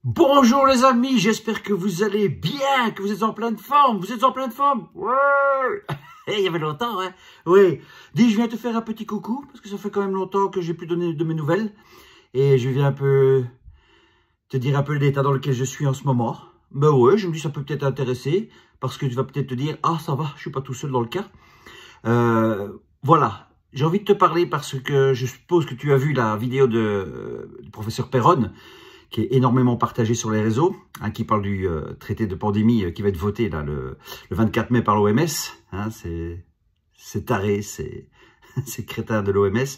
Bonjour les amis, j'espère que vous allez bien, que vous êtes en pleine forme. Vous êtes en pleine forme? Ouais. Il y avait longtemps, hein. Oui. Dis, je viens te faire un petit coucou, parce que ça fait quand même longtemps que j'ai pu donner de mes nouvelles. Et je viens un peu te dire un peu l'état dans lequel je suis en ce moment. Ben ouais, je me dis ça peut peut-être t'intéresser, parce que tu vas peut-être te dire, ah ça va, je suis pas tout seul dans le cas. Voilà. J'ai envie de te parler parce que je suppose que tu as vu la vidéo du professeur Perron, qui est énormément partagée sur les réseaux, hein, qui parle du traité de pandémie qui va être voté là, le 24 mai par l'OMS. Hein, c'est taré, c'est crétin de l'OMS.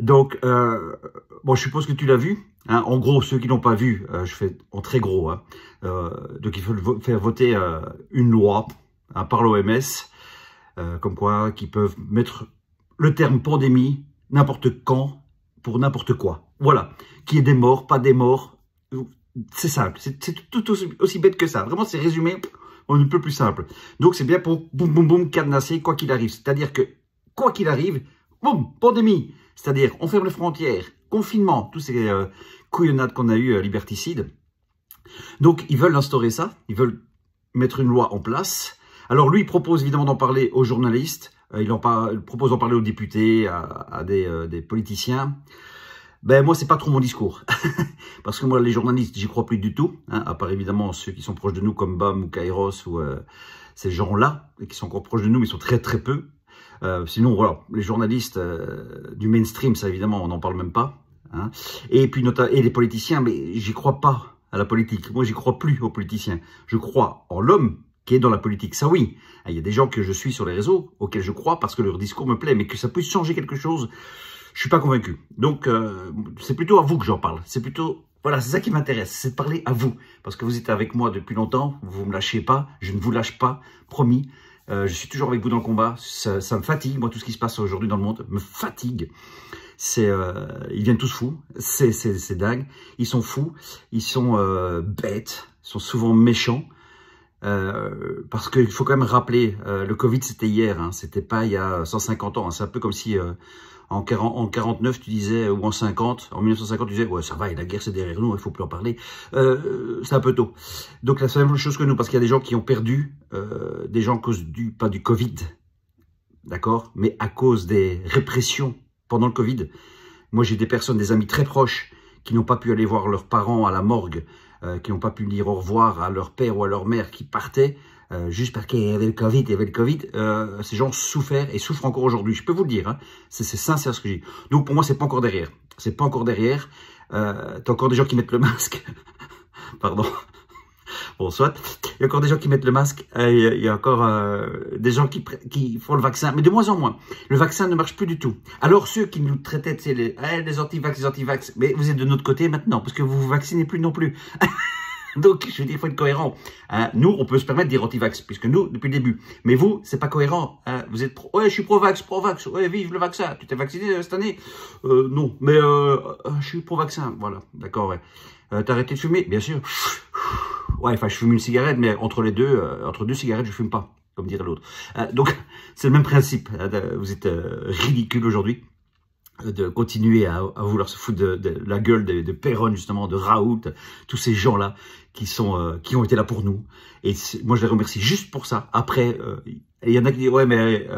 Donc, bon, je suppose que tu l'as vu. Hein, en gros, ceux qui n'ont pas vu, je fais en très gros. Hein, donc, il faut faire voter une loi hein, par l'OMS, comme quoi, qui peuvent mettre le terme pandémie n'importe quand pour n'importe quoi. Voilà. Qu'il y ait des morts, pas des morts. C'est simple. C'est tout aussi bête que ça. Vraiment, c'est résumé en un peu plus simple. Donc, c'est bien pour boum, boum, boum, cadenasser quoi qu'il arrive. C'est-à-dire que, quoi qu'il arrive, boum, pandémie. C'est-à-dire, on ferme les frontières, confinement, tous ces couillonnades qu'on a eu liberticides. Donc, ils veulent instaurer ça. Ils veulent mettre une loi en place. Alors, lui, il propose évidemment d'en parler aux journalistes. Il propose d'en parler aux députés, à des politiciens. Ben moi, c'est pas trop mon discours. Parce que moi, les journalistes, j'y crois plus du tout. Hein, à part évidemment ceux qui sont proches de nous, comme BAM ou Kairos, ou ces gens-là, qui sont encore proches de nous, mais ils sont très très peu. Sinon, voilà, les journalistes du mainstream, ça évidemment, on n'en parle même pas. Hein. Et puis, et les politiciens, mais j'y crois pas à la politique. Moi, j'y crois plus aux politiciens. Je crois en l'homme qui est dans la politique, ça oui. Il y a des gens que je suis sur les réseaux, auxquels je crois parce que leur discours me plaît, mais que ça puisse changer quelque chose, je suis pas convaincu. Donc, c'est plutôt à vous que j'en parle. C'est plutôt, voilà, c'est ça qui m'intéresse, c'est de parler à vous. Parce que vous êtes avec moi depuis longtemps, vous me lâchez pas, je ne vous lâche pas, promis. Je suis toujours avec vous dans le combat, ça me fatigue, moi tout ce qui se passe aujourd'hui dans le monde me fatigue. Ils viennent tous fous, c'est dingue, ils sont fous, ils sont bêtes, ils sont souvent méchants. Parce qu'il faut quand même rappeler, le Covid c'était hier, hein, c'était pas il y a 150 ans, hein, c'est un peu comme si en 49 tu disais, ou en 50, en 1950 tu disais, ouais ça va, et la guerre c'est derrière nous, il faut plus en parler, c'est un peu tôt. Donc là c'est la même chose que nous, parce qu'il y a des gens qui ont perdu, des gens à cause pas du Covid, d'accord, mais à cause des répressions pendant le Covid. Moi j'ai des personnes, des amis très proches, qui n'ont pas pu aller voir leurs parents à la morgue, qui n'ont pas pu dire au revoir à leur père ou à leur mère qui partaient, juste parce qu'il y avait le Covid, il y avait le Covid. Ces gens souffrent et souffrent encore aujourd'hui. Je peux vous le dire, hein, c'est sincère ce que je dis. Donc pour moi, c'est pas encore derrière. C'est pas encore derrière. T'as encore des gens qui mettent le masque. Pardon. Bon, soit. Il y a encore des gens qui mettent le masque. Il y a encore des gens qui font le vaccin, mais de moins en moins. Le vaccin ne marche plus du tout. Alors ceux qui nous traitaient, c'est les anti-vax, les anti-vax, mais vous êtes de notre côté maintenant, parce que vous vous vaccinez plus non plus. Donc, je veux dire, il faut être cohérent. Hein, nous, on peut se permettre de dire anti-vax, puisque nous, depuis le début. Mais vous, c'est pas cohérent. Hein, vous êtes ouais, je suis pro-vax, pro-vax. Ouais, vive le vaccin. Tu t'es vacciné cette année? Non, mais je suis pro-vaccin. Voilà, d'accord, ouais. T'as arrêté de fumer? Bien sûr. Ouais, enfin, je fume une cigarette, mais entre deux cigarettes, je fume pas, comme dirait l'autre. Donc, c'est le même principe. Vous êtes ridicule aujourd'hui de continuer à vouloir se foutre de la gueule de Perron, justement, de Raoult, tous ces gens-là qui ont été là pour nous. Et moi, je les remercie juste pour ça. Après, il y en a qui disent, ouais, mais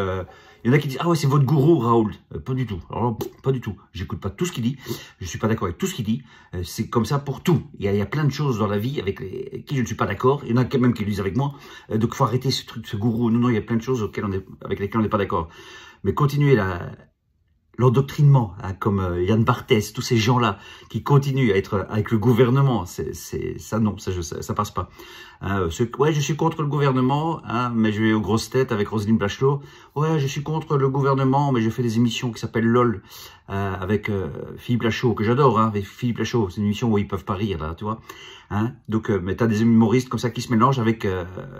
il y en a qui disent, ah ouais, c'est votre gourou, Raoult. Pas du tout. Alors, pas du tout. J'écoute pas tout ce qu'il dit. Je suis pas d'accord avec tout ce qu'il dit. C'est comme ça pour tout. Il y a plein de choses dans la vie avec qui je ne suis pas d'accord. Il y en a quand même qui le disent avec moi. Donc, il faut arrêter ce truc, ce gourou. Non, il y a plein de choses avec lesquelles on n'est pas d'accord. Mais continuez l'endoctrinement, hein, comme Yann Barthès, tous ces gens-là qui continuent à être avec le gouvernement, ça non, ça passe pas. Hein, ouais, je suis contre le gouvernement, hein, mais je vais aux grosses têtes avec Roselyne Bachelot. Ouais, je suis contre le gouvernement, mais je fais des émissions qui s'appellent LOL avec Philippe Lachaud, que j'adore, hein, avec Philippe Lachaud. C'est une émission où ils peuvent pas rire, là, tu vois. Hein, donc, mais t'as des humoristes comme ça qui se mélangent avec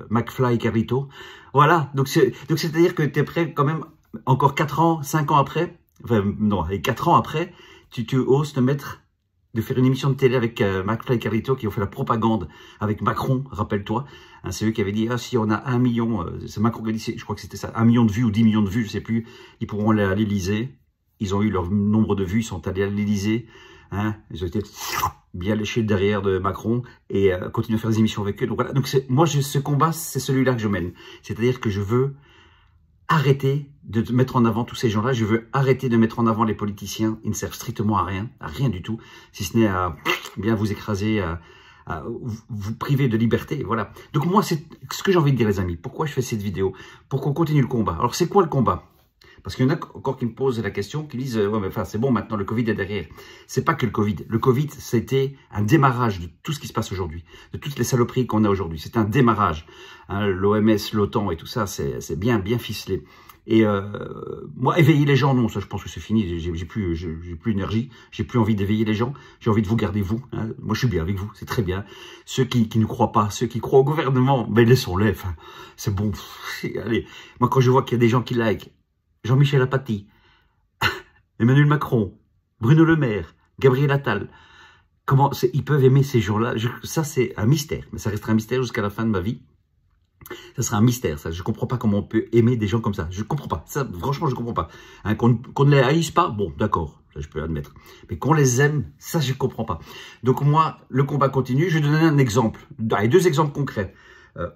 McFly et Carlito. Voilà, donc c'est-à-dire que t'es prêt quand même, encore 4 ans, 5 ans après, enfin, non, et 4 ans après, tu oses te mettre de faire une émission de télé avec McFly et Carlito qui ont fait la propagande avec Macron, rappelle-toi. Hein, c'est eux qui avaient dit, ah, si on a 1 million, c'est Macron qui a dit, je crois que c'était ça, 1 million de vues ou 10 millions de vues, je sais plus, ils pourront aller à l'Élysée. Ils ont eu leur nombre de vues, ils sont allés à l'Élysée Hein, ils ont été bien léchés derrière de Macron et continuent à faire des émissions avec eux. Donc voilà, donc moi, ce combat, c'est celui-là que je mène. C'est-à-dire que je veux arrêter de mettre en avant tous ces gens-là. Je veux arrêter de mettre en avant les politiciens. Ils ne servent strictement à rien du tout, si ce n'est à bien vous écraser, à vous priver de liberté. Voilà. Donc moi, c'est ce que j'ai envie de dire, les amis. Pourquoi je fais cette vidéo? Pour qu'on continue le combat. Alors, c'est quoi le combat? Parce qu'il y en a encore qui me posent la question, qui disent ouais, mais enfin, c'est bon, maintenant le Covid est derrière. C'est pas que le Covid. Le Covid, c'était un démarrage de tout ce qui se passe aujourd'hui, de toutes les saloperies qu'on a aujourd'hui. C'est un démarrage. Hein, l'OMS, l'OTAN et tout ça, c'est bien ficelé. Et moi, éveiller les gens, non, ça, je pense que c'est fini. J'ai plus d'énergie, j'ai plus envie d'éveiller les gens. J'ai envie de vous garder vous. Hein. Moi, je suis bien avec vous, c'est très bien. Ceux qui ne croient pas, ceux qui croient au gouvernement, ben laissons-les. Enfin, c'est bon. Allez, moi, quand je vois qu'il y a des gens qui like. Jean-Michel Apathy, Emmanuel Macron, Bruno Le Maire, Gabriel Attal. Comment ils peuvent aimer ces gens-là? Ça, c'est un mystère. Mais ça restera un mystère jusqu'à la fin de ma vie. Ça sera un mystère, ça. Je ne comprends pas comment on peut aimer des gens comme ça. Je ne comprends pas. Ça, franchement, je ne comprends pas. Hein, qu'on ne les haïsse pas, bon, d'accord, ça je peux admettre. Mais qu'on les aime, ça, je ne comprends pas. Donc moi, le combat continue. Je vais donner un exemple. Allez, 2 exemples concrets.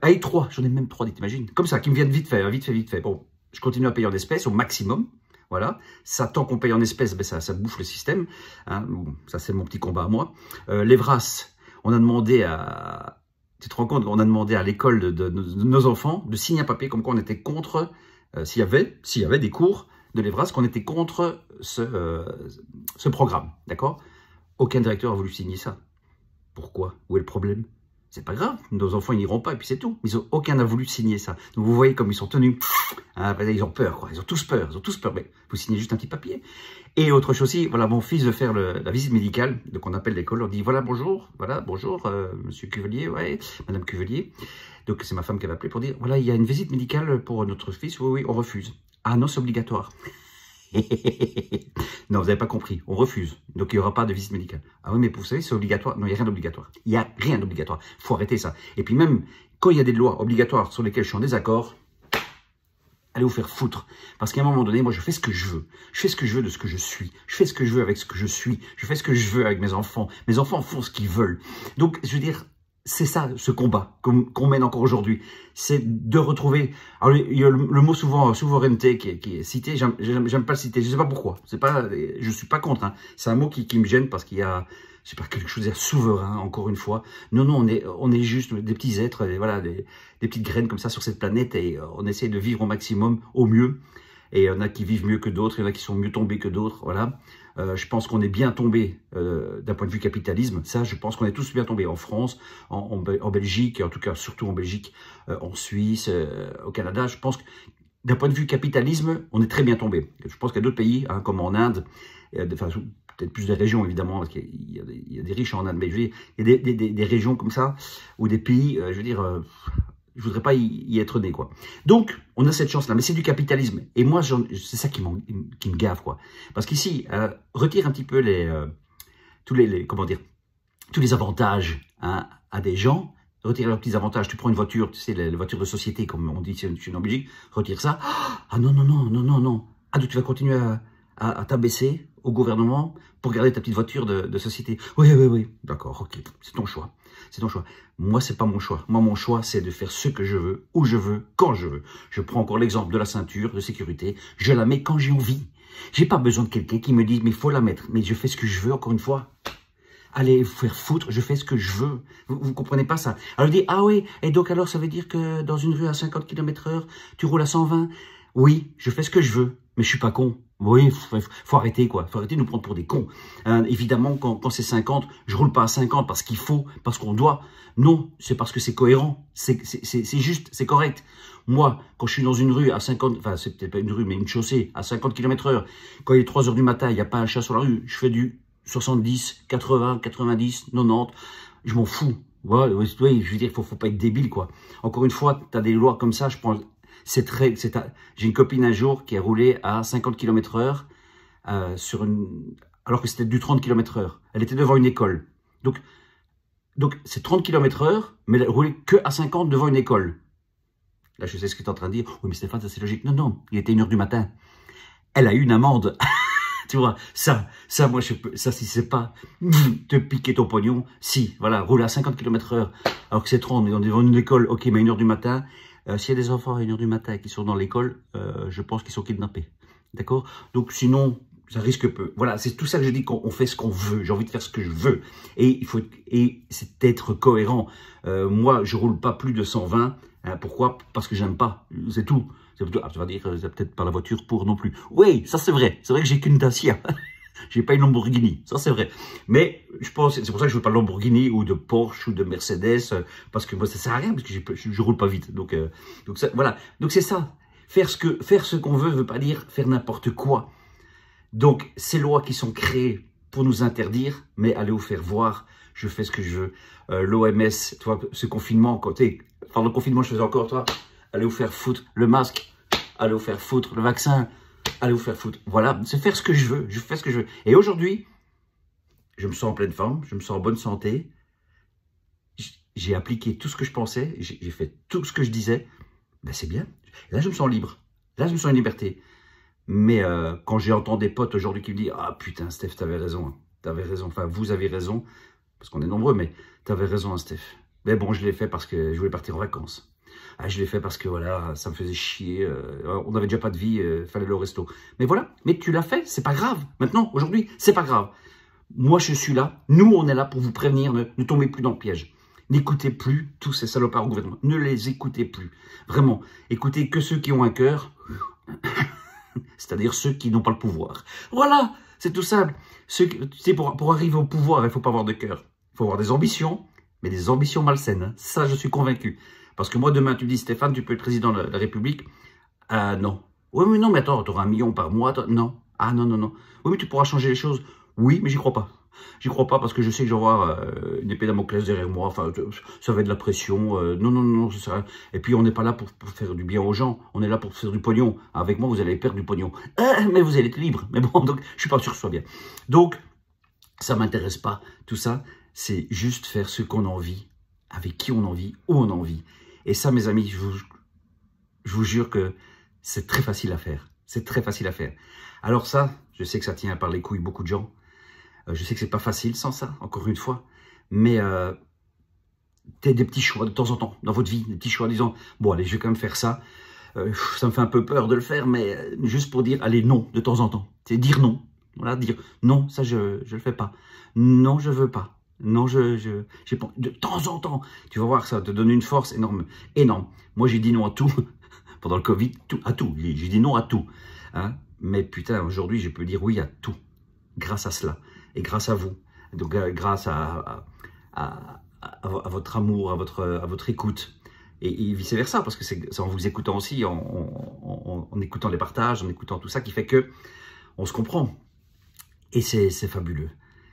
Allez, 3, j'en ai même 3, t'imagines? Comme ça, qui me viennent vite fait. Bon. Je continue à payer en espèces au maximum. Voilà. Ça, tant qu'on paye en espèces, ben ça bouffe le système. Hein. Bon, ça, c'est mon petit combat à moi. L'Evras, on a demandé à... Tu te rends compte, on a demandé à l'école de nos enfants de signer un papier comme quoi on était contre, s'il y avait des cours de l'Evras, qu'on était contre ce programme. D'accord? Aucun directeur a voulu signer ça. Pourquoi? Où est le problème? C'est pas grave, nos enfants ils n'iront pas et puis c'est tout. Aucun n'a voulu signer ça. Donc vous voyez comme ils sont tenus. Hein, ils ont peur, quoi. Ils ont tous peur, Mais vous signez juste un petit papier. Et autre chose aussi, voilà, mon fils veut faire la visite médicale. Donc on appelle l'école, on dit voilà bonjour, monsieur Cuvelier, ouais, madame Cuvelier. Donc c'est ma femme qui va appeler pour dire voilà, il y a une visite médicale pour notre fils. Oui, on refuse. Ah non, c'est obligatoire. Non, vous n'avez pas compris, on refuse. Donc il n'y aura pas de visite médicale. Ah oui, mais vous savez, c'est obligatoire. Non, il n'y a rien d'obligatoire. Il n'y a rien d'obligatoire. Il faut arrêter ça. Et puis même, quand il y a des lois obligatoires sur lesquelles je suis en désaccord, allez vous faire foutre. Parce qu'à un moment donné, moi, je fais ce que je veux. Je fais ce que je veux de ce que je suis. Je fais ce que je veux avec ce que je suis. Je fais ce que je veux avec mes enfants. Mes enfants font ce qu'ils veulent. Donc, je veux dire... C'est ça, ce combat qu'on mène encore aujourd'hui. C'est de retrouver... Alors, il y a le mot souvent, souveraineté, qui est cité. J'aime pas le citer. Je sais pas pourquoi. Je suis pas contre. Hein. C'est un mot qui me gêne parce qu'il y a... Je sais pas, quelque chose de souverain, encore une fois. Non, on est juste des petits êtres, voilà, des petites graines comme ça sur cette planète et on essaie de vivre au maximum, au mieux. Et il y en a qui vivent mieux que d'autres, il y en a qui sont mieux tombés que d'autres, voilà. Je pense qu'on est bien tombé d'un point de vue capitalisme. Ça, je pense qu'on est tous bien tombés en France, en Belgique, en tout cas surtout en Belgique, en Suisse, au Canada. Je pense que d'un point de vue capitalisme, on est très bien tombé. Je pense qu'il y a d'autres pays, hein, comme en Inde, enfin, peut-être plus des régions évidemment, parce qu'il y a des riches en Inde, mais je veux dire, il y a des régions comme ça, ou des pays, je veux dire... je voudrais pas y être né, quoi. Donc, on a cette chance-là, mais c'est du capitalisme. Et moi, c'est ça qui me gave, quoi. Parce qu'ici, retire un petit peu tous les avantages, hein, à des gens, retire leurs petits avantages. Tu prends une voiture, tu sais, les voitures de société, comme on dit ici en Belgique, retire ça. Ah non. Ah, donc tu vas continuer à t'abaisser au gouvernement pour garder ta petite voiture de société. Oui, d'accord, ok, c'est ton choix. C'est ton choix. Moi, c'est pas mon choix. Moi, mon choix, c'est de faire ce que je veux, où je veux, quand je veux. Je prends encore l'exemple de la ceinture de sécurité. Je la mets quand j'ai envie. J'ai pas besoin de quelqu'un qui me dise, mais il faut la mettre. Mais je fais ce que je veux, encore une fois. Allez vous faire foutre, je fais ce que je veux. Vous comprenez pas ça? Alors, je dis, ah oui, et donc alors, ça veut dire que dans une rue à 50 km/h, tu roules à 120? Oui, je fais ce que je veux, mais je suis pas con. Oui, faut arrêter, quoi. Faut arrêter de nous prendre pour des cons. Évidemment, quand c'est 50, je roule pas à 50 parce qu'il faut, parce qu'on doit. Non, c'est parce que c'est cohérent. C'est juste, c'est correct. Moi, quand je suis dans une rue à 50, enfin, c'est peut-être pas une rue, mais une chaussée à 50 km/h, quand il est 3 h du matin, il n'y a pas un chat sur la rue, je fais du 70, 80, 90, 90, je m'en fous. Ouais, je veux dire, faut pas être débile, quoi. Encore une fois, tu as des lois comme ça, je prends... J'ai une copine un jour qui a roulé à 50 km/h alors que c'était du 30 km/h. Elle était devant une école. Donc c'est 30 km/h, mais elle roulait que à 50 devant une école. Là, je sais ce que tu es en train de dire. Oui, mais Stéphane, ça c'est logique. Non, il était 1 h du matin. Elle a eu une amende. Tu vois, moi, ça, si c'est pas te piquer ton pognon, si, voilà, rouler à 50 km/h, alors que c'est 30, on est devant une école, ok, mais à 1h du matin, s'il y a des enfants à 1h du matin qui sont dans l'école, je pense qu'ils sont kidnappés. D'accord? Donc, sinon, ça risque peu. Voilà, c'est tout ça que je dis, qu'on fait ce qu'on veut. J'ai envie de faire ce que je veux. Et c'est d'être cohérent. Moi, je roule pas plus de 120. Hein, pourquoi? Parce que j'aime pas. C'est tout. Tu vas dire, c'est peut-être pas la voiture pour non plus. Oui, ça c'est vrai. C'est vrai que j'ai qu'une Dacia. J'ai pas une Lamborghini. Ça c'est vrai. Mais je pense, c'est pour ça que je veux pas de Lamborghini ou de Porsche ou de Mercedes, parce que moi ça sert à rien, parce que je roule pas vite. Donc ça, voilà. Donc c'est ça. Faire ce qu'on veut pas dire faire n'importe quoi. Donc, ces lois qui sont créées pour nous interdire, mais allez vous faire voir, je fais ce que je veux. L'OMS, toi, ce confinement, pendant le confinement, je faisais encore, toi, allez vous faire foutre le masque, allez vous faire foutre le vaccin, allez vous faire foutre. Voilà, c'est faire ce que je veux, je fais ce que je veux. Et aujourd'hui, je me sens en pleine forme, je me sens en bonne santé, j'ai appliqué tout ce que je pensais, j'ai fait tout ce que je disais, ben c'est bien. Et là, je me sens libre, là, je me sens en liberté. Mais quand j'ai entendu des potes aujourd'hui qui me disent « Ah putain, Steph, t'avais raison, hein. T'avais raison, enfin vous avez raison, parce qu'on est nombreux, mais t'avais raison, hein, Steph. » Mais bon, je l'ai fait parce que je voulais partir en vacances. Ah, je l'ai fait parce que voilà, ça me faisait chier, on n'avait déjà pas de vie, fallait aller au resto. Mais voilà, mais tu l'as fait, c'est pas grave. Maintenant, aujourd'hui, c'est pas grave. Moi, je suis là, nous, on est là pour vous prévenir, ne tombez plus dans le piège. N'écoutez plus tous ces salopards au gouvernement, ne les écoutez plus. Vraiment, écoutez que ceux qui ont un cœur... C'est-à-dire ceux qui n'ont pas le pouvoir. Voilà, c'est tout simple. Pour arriver au pouvoir, il ne faut pas avoir de cœur. Il faut avoir des ambitions, mais des ambitions malsaines. Hein. Ça, je suis convaincu. Parce que moi, demain, tu me dis, Stéphane, tu peux être président de la République. Non. Oui, mais non, mais attends, tu auras 1 million par mois. Non. Ah, non, non, non. Oui, mais tu pourras changer les choses. Oui, mais j'y crois pas. J'y crois pas parce que je sais que je vais avoir une épée Damoclès derrière moi. Enfin, ça va être de la pression. Non, non, non, ça sert à rien. Et puis, on n'est pas là pour faire du bien aux gens. On est là pour faire du pognon. Avec moi, vous allez perdre du pognon. Mais vous allez être libre. Mais bon, donc, je suis pas sûr que ce soit bien. Donc, ça m'intéresse pas. Tout ça, c'est juste faire ce qu'on a envie, avec qui on a envie, où on a envie. Et ça, mes amis, je vous jure que c'est très facile à faire. C'est très facile à faire. Alors ça, je sais que ça tient par les couilles beaucoup de gens. Je sais que c'est pas facile sans ça, encore une fois. Mais t'as des petits choix de temps en temps dans votre vie, des petits choix disant bon allez, je vais quand même faire ça. Ça me fait un peu peur de le faire, mais juste pour dire allez non de temps en temps. C'est dire non. Voilà, dire non, ça je le fais pas. Non, je veux pas. Non, j'ai pas. De temps en temps, tu vas voir, ça te donne une force énorme, énorme. Moi, j'ai dit non à tout pendant le Covid, à tout. J'ai dit non à tout. Hein. Mais putain, aujourd'hui, je peux dire oui à tout grâce à cela et grâce à vous. Donc, grâce à votre amour, à votre écoute. Et vice versa, parce que c'est en vous écoutant aussi, en écoutant les partages, en écoutant tout ça, qui fait que on se comprend. Et c'est fabuleux.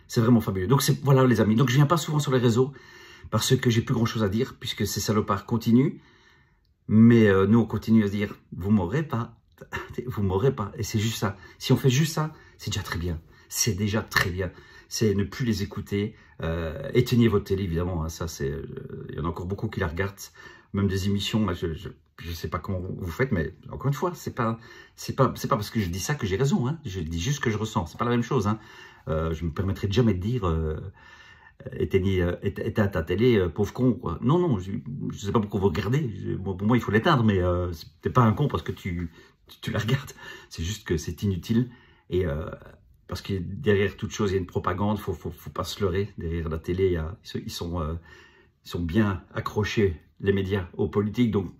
C'est vraiment fabuleux. Donc voilà les amis. Donc je viens pas souvent sur les réseaux parce que j'ai plus grand chose à dire puisque ces salopards continuent. Mais nous on continue à se dire vous m'aurez pas, vous m'aurez pas. Et c'est juste ça. Si on fait juste ça, c'est déjà très bien. C'est déjà très bien. C'est ne plus les écouter. Éteignez votre télé évidemment. Hein, ça c'est. Il y en a encore beaucoup qui la regardent. Même des émissions. Là, je sais pas comment vous faites, mais encore une fois, c'est pas parce que je dis ça que j'ai raison. Hein. Je dis juste ce que je ressens. C'est pas la même chose. Hein. Je me permettrai de jamais de dire éteins ta télé, pauvre con. Quoi. Non, non, je sais pas pourquoi vous regardez. Pour moi, il faut l'éteindre, mais t'es pas un con parce que tu la regardes. C'est juste que c'est inutile. Et parce que derrière toute chose, il y a une propagande. Faut pas se leurrer. Derrière la télé, ils sont bien accrochés, les médias, aux politiques. Donc,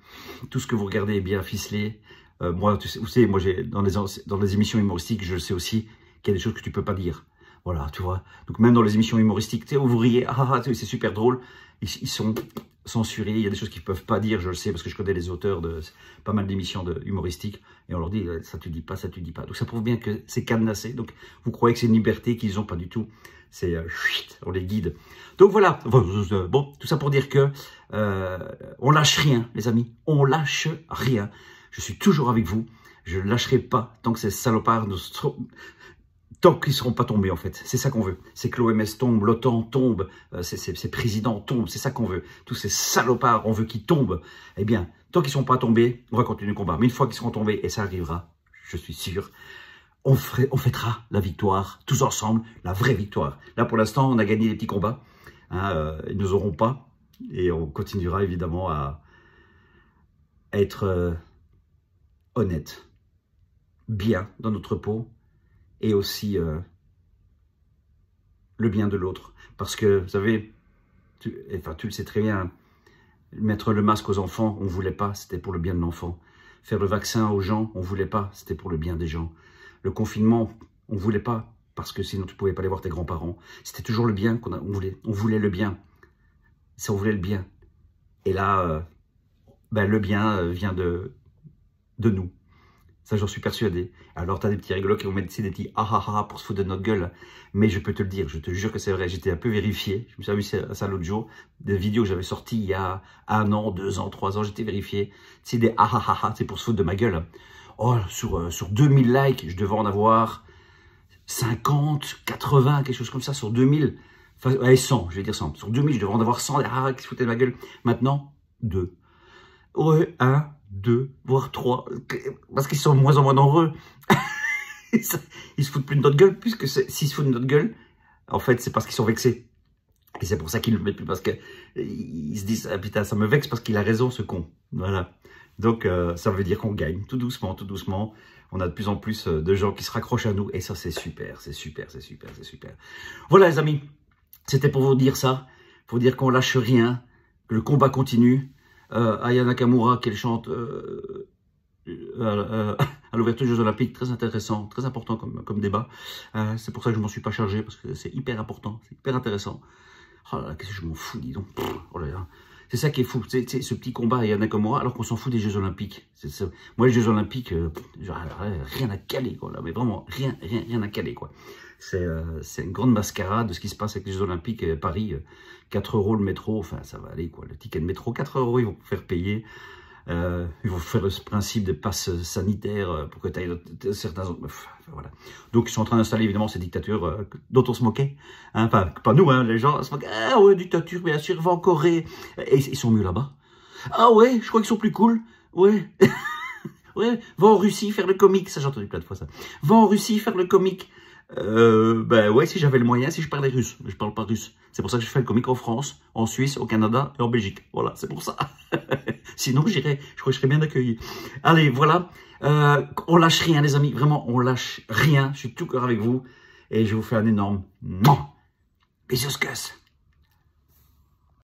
tout ce que vous regardez est bien ficelé. Moi, vous savez, moi, dans les émissions humoristiques, je sais aussi qu'il y a des choses que tu peux pas dire. Voilà, tu vois. Donc, même dans les émissions humoristiques, tu sais, où vous riez, c'est super drôle, ils sont censurés. Il y a des choses qu'ils peuvent pas dire, je le sais, parce que je connais les auteurs de pas mal d'émissions humoristiques, et on leur dit, ça tu dis pas, ça tu dis pas. Donc, ça prouve bien que c'est cadenassé. Donc, vous croyez que c'est une liberté qu'ils ont pas du tout. C'est, on les guide. Donc, voilà. Bon, tout ça pour dire que on lâche rien, les amis. On lâche rien. Je suis toujours avec vous. Je ne lâcherai pas tant que ces salopards tant qu'ils ne seront pas tombés, en fait. C'est ça qu'on veut. C'est que l'OMS tombe, l'OTAN tombe, ces présidents tombent. C'est ça qu'on veut. Tous ces salopards, on veut qu'ils tombent. Eh bien, tant qu'ils ne sont pas tombés, on va continuer le combat. Mais une fois qu'ils seront tombés, et ça arrivera, je suis sûr, on fêtera la victoire, tous ensemble, la vraie victoire. Là, pour l'instant, on a gagné les petits combats. Hein, ils ne nous auront pas. Et on continuera évidemment à être honnête, bien dans notre peau, et aussi le bien de l'autre. Parce que, vous savez, tu le sais très bien, mettre le masque aux enfants, on ne voulait pas, c'était pour le bien de l'enfant. Faire le vaccin aux gens, on ne voulait pas, c'était pour le bien des gens. Le confinement, on ne voulait pas, parce que sinon tu ne pouvais pas aller voir tes grands-parents. C'était toujours le bien qu'on voulait. On voulait le bien. Ça, on voulait le bien. Et là, le bien vient de nous. Ça, j'en suis persuadé. Alors, tu as des petits rigolos qui vont mettre des petits ah ah ah pour se foutre de notre gueule. Mais je peux te le dire, je te jure que c'est vrai. J'étais un peu vérifié. Je me suis amusé à ça l'autre jour. Des vidéos que j'avais sorties il y a 1 an, 2 ans, 3 ans, j'étais vérifié. C'est des ah ah ah ah, c'est pour se foutre de ma gueule. Oh, sur 2000 likes, je devais en avoir 50, 80, quelque chose comme ça, sur 2000. Enfin, allez, 100, je vais dire 100. Sur 2000, je devrais en avoir 100 qui se foutaient de ma gueule. Maintenant, 2. Ouais, 1, 2, voire 3. Parce qu'ils sont de moins en moins nombreux. Ils se foutent plus de notre gueule, puisque s'ils se foutent de notre gueule, en fait, c'est parce qu'ils sont vexés. Et c'est pour ça qu'ils ne le mettent plus, parce qu'ils se disent, ah putain, ça me vexe parce qu'il a raison, ce con. Voilà. Donc, ça veut dire qu'on gagne, tout doucement, tout doucement. On a de plus en plus de gens qui se raccrochent à nous, et ça, c'est super, c'est super, c'est super, c'est super. Voilà, les amis. C'était pour vous dire ça, pour dire qu'on lâche rien, que le combat continue. Aya Nakamura, qu'elle chante à l'ouverture des Jeux Olympiques, très intéressant, très important comme débat. C'est pour ça que je ne m'en suis pas chargé, parce que c'est hyper important, c'est hyper intéressant. Oh là là, qu'est-ce que je m'en fous, dis donc. Oh là là. C'est ça qui est fou, c'est ce petit combat Aya Nakamura, alors qu'on s'en fout des Jeux Olympiques. Moi, les Jeux Olympiques, rien à caler, quoi, là, mais vraiment, rien à caler, quoi. C'est une grande mascarade de ce qui se passe avec les Jeux Olympiques à Paris. 4 € le métro, enfin ça va aller quoi. Le ticket de métro, 4 €, ils vont faire payer. Ils vont faire le principe des passes sanitaires pour que tu ailles certains... Enfin, voilà. Donc ils sont en train d'installer évidemment ces dictatures dont on se moquait. Hein, pas nous, hein, les gens se moquent. Ah ouais, dictature, bien sûr, va en Corée. Et ils sont mieux là-bas. Ah ouais, je crois qu'ils sont plus cool. Ouais. Ouais, va en Russie faire le comique. Ça, j'ai entendu plein de fois ça. Va en Russie faire le comique. Ouais, si j'avais le moyen, si je parlais russe. Je parle pas russe. C'est pour ça que je fais le comique en France, en Suisse, au Canada et en Belgique. Voilà, c'est pour ça. Sinon, je crois que je serais bien accueilli. Allez, voilà. On lâche rien, les amis. Vraiment, on lâche rien. Je suis tout cœur avec vous. Et je vous fais un énorme bisous.